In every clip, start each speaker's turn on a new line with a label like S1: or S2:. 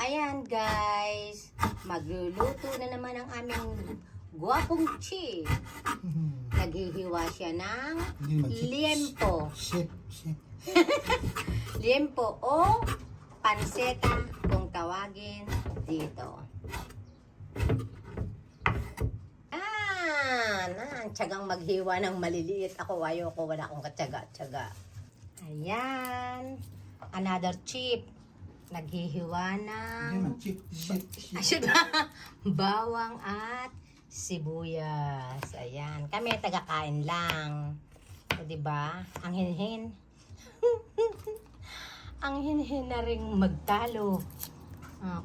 S1: Ayan guys, magluluto na naman ang aming guwapong chief. Naghihiwa siya ng liempo.
S2: Shit.
S1: Liempo o panseta kung tawagin dito. Ang tiyagang maghiwa ng maliliit. Ako, ayoko, wala akong katyaga-tyaga. Ayan, another chip. Naghihiwa ng bawang at sibuyas. Ayan, kami taga-kain lang. O, diba? Ang hinhin. Ang hinhin na ring magtalo.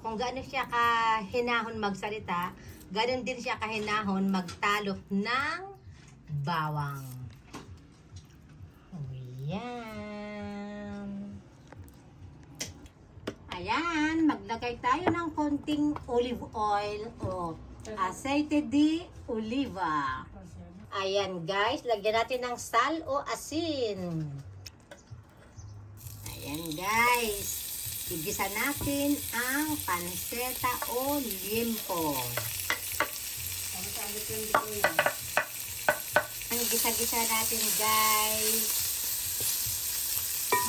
S1: Kung gaano siya kahinahon magsalita, ganoon din siya kahinahon magtalop ng bawang. Ayan. Ayan, maglagay tayo ng konting olive oil o aceite de oliva. Ayan guys, lagyan natin ng sal o asin. Ayan guys. Igisa natin ang panseta o liempo. Ang gisa-gisa natin guys.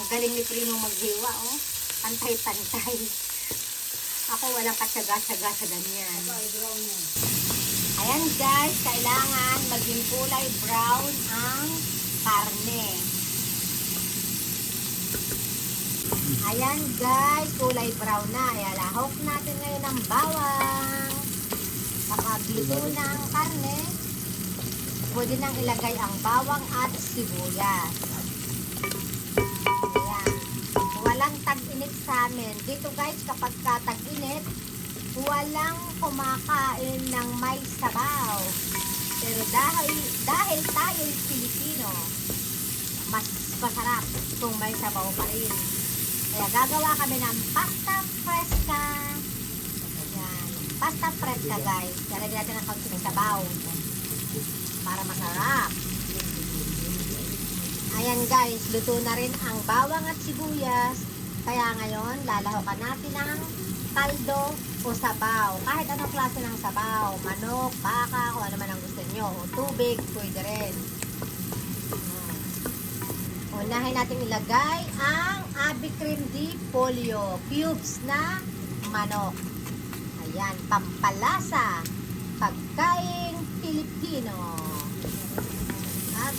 S1: Magaling ni Primo maghiwa oh. Pantay-pantay. Ako walang katsaga-tsaga sa ganyan. Ayan guys, kailangan maging kulay brown ang karne. Ayan guys, kulay brown na. Ialahok natin ngayon ang bawang. Kapag luto na ang karne, pwede nang ilagay ang bawang at sibuyas. Ayan. Walang tag-init sa amin. Dito guys, kapag tag-init, walang kumakain ng may sabaw. Pero dahil tayo'y Pilipino, mas masarap kung may sabaw pa rin. Kaya gagawa kami ng pasta fresca. Ayan. Pasta fresca guys. Lalagyan natin ng kaunting sabaw. Para masarap. Ayan guys. Luto na rin ang bawang at sibuyas. Kaya ngayon, lalahokan natin ang kaldo o sabaw. Kahit anong klase ng sabaw. Manok, baka, kung ano man ang gusto nyo. O tubig, pwede rin. Unahin natin ilagay ang Abi Cream di Pollo cubes na manok. Ayan, pampalasa. Pagkain Pilipino.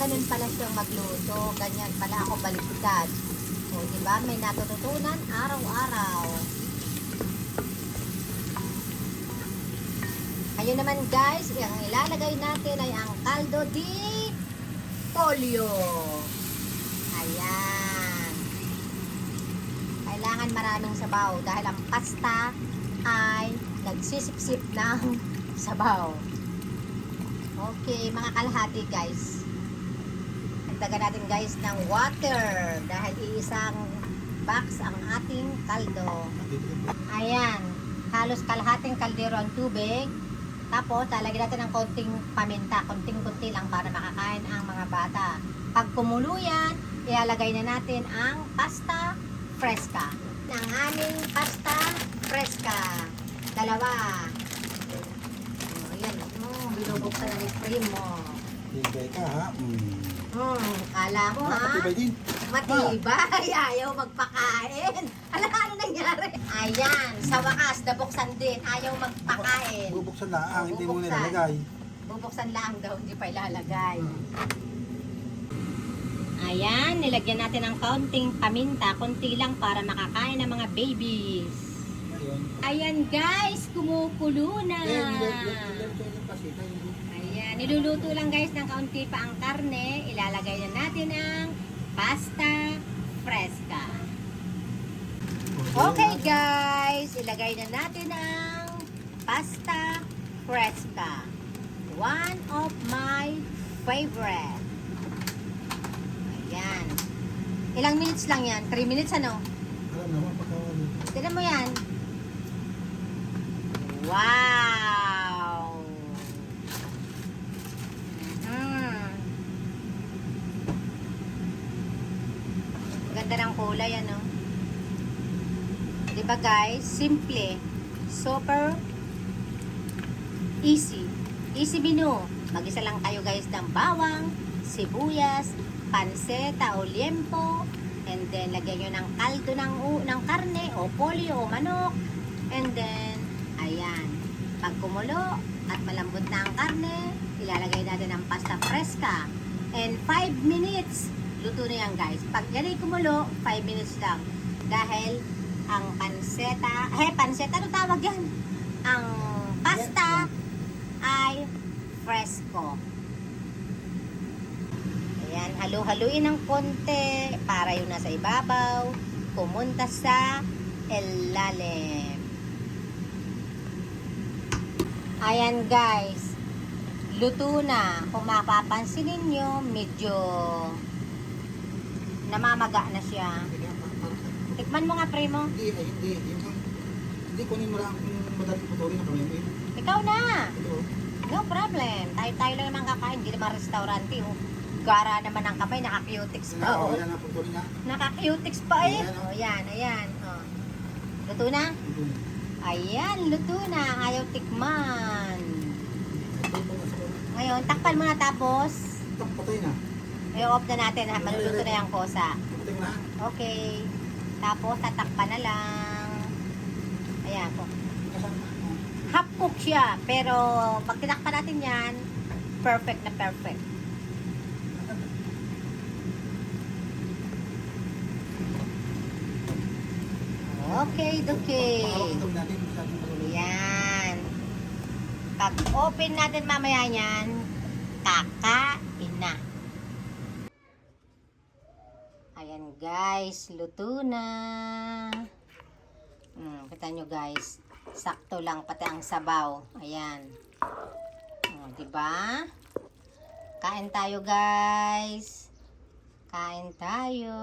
S1: Ganun pala siyang magluto. Ganyan pala ako baliktad. O, diba? May natututunan araw-araw. Ayun naman guys, ang ilalagay natin ay ang caldo di pollo. Ayan. Kailangan maraming sabaw dahil ang pasta ay nagsisip-sip ng sabaw. Okay, mga kalahati guys. Dagdagan natin guys ng water dahil iisang box ang ating kaldo. Ayan. Halos kalahating kaldero ang tubig. Tapos, lalagyan natin ng konting paminta. Konting-kunti lang para makakain ang mga bata. Pag kumulo yan, ilalagay na natin ang pasta fresca. Ang aming pasta fresca. Dalawa. Ayan. Binubuksan na ni Primo.
S2: Hintay ka ha.
S1: Kala mo ha?
S2: Matibay din.
S1: Matibay. Ayaw magpakain. Ano nangyari? Ayan. Sa wakas, nabuksan din. Ayaw magpakain.
S2: Bubuksan lang. Hindi mo nilalagay.
S1: Bubuksan lang daw. Hindi pa ilalagay. Ayan. Nilagyan natin ng kaunting paminta. Kunti lang para makakain ng mga babies. Ayan guys. Kumukulo na. Ayan. Niluluto lang guys ng kaunti pa ang karne. Ilalagay na natin ang pasta fresca. Okay guys, ilagay na natin ang pasta fresca. One of my favorite. Ayan. Ilang minutes lang yan? 3 minutes ano?
S2: Alam naman pagka...
S1: Tignan mo yan. Wow! Ganda ng kulay ano? Di ba guys? Simple. Super easy. Easy menu. Mag-isa lang kayo guys ng bawang, sibuyas, panseta o liempo, and then lagyan nyo ng kaldo ng karne o pollo o manok, and then ayan, pag kumulo at malambot na ang karne, ilalagay natin ang pasta fresca, and 5 minutes luto na yan guys. Pag yan ay kumulo, 5 minutes lang, dahil ang panseta, ano tawag yan? Ang pasta ay fresco. Ayan, halu-haluin ng konti para yung nasa ibabaw pumunta sa ilalim. Ayan guys, luto na. Kung mapapansin ninyo, medyo namamaga na siya. Tikman mo nga, primo.
S2: Hindi kunin mo lang kung madaling putulin na kami.
S1: Ikaw na.
S2: Ito.
S1: No problem. Tayo lang naman kakain. Hindi naman restaurante. Oh. Gara naman ang kamay. Naka-cutics pa. Oh.
S2: Wala na putulin na.
S1: Naka-cutics pa eh.
S2: Ayan, oh.
S1: Oh, yan, ayan. Oh. Luto na?
S2: Ito.
S1: Ayan, luto na. Ayaw tikman. Ngayon, takpan mo na tapos
S2: Patay na.
S1: i-off na natin. Ha? Maluluto na yung kosa.
S2: Patay na.
S1: Okay. Tapos, tatakpan na lang. Ayan po. Half cook siya. Pero, pag tinakpan natin yan, perfect na perfect. Okay.
S2: Pakawag natin.
S1: Yan. Pag open natin mamaya yan, kakain na. Ayan guys, luto na. Kita nyo guys, sakto lang pati ang sabaw. Ayan. Diba? Kain tayo guys. Kain tayo.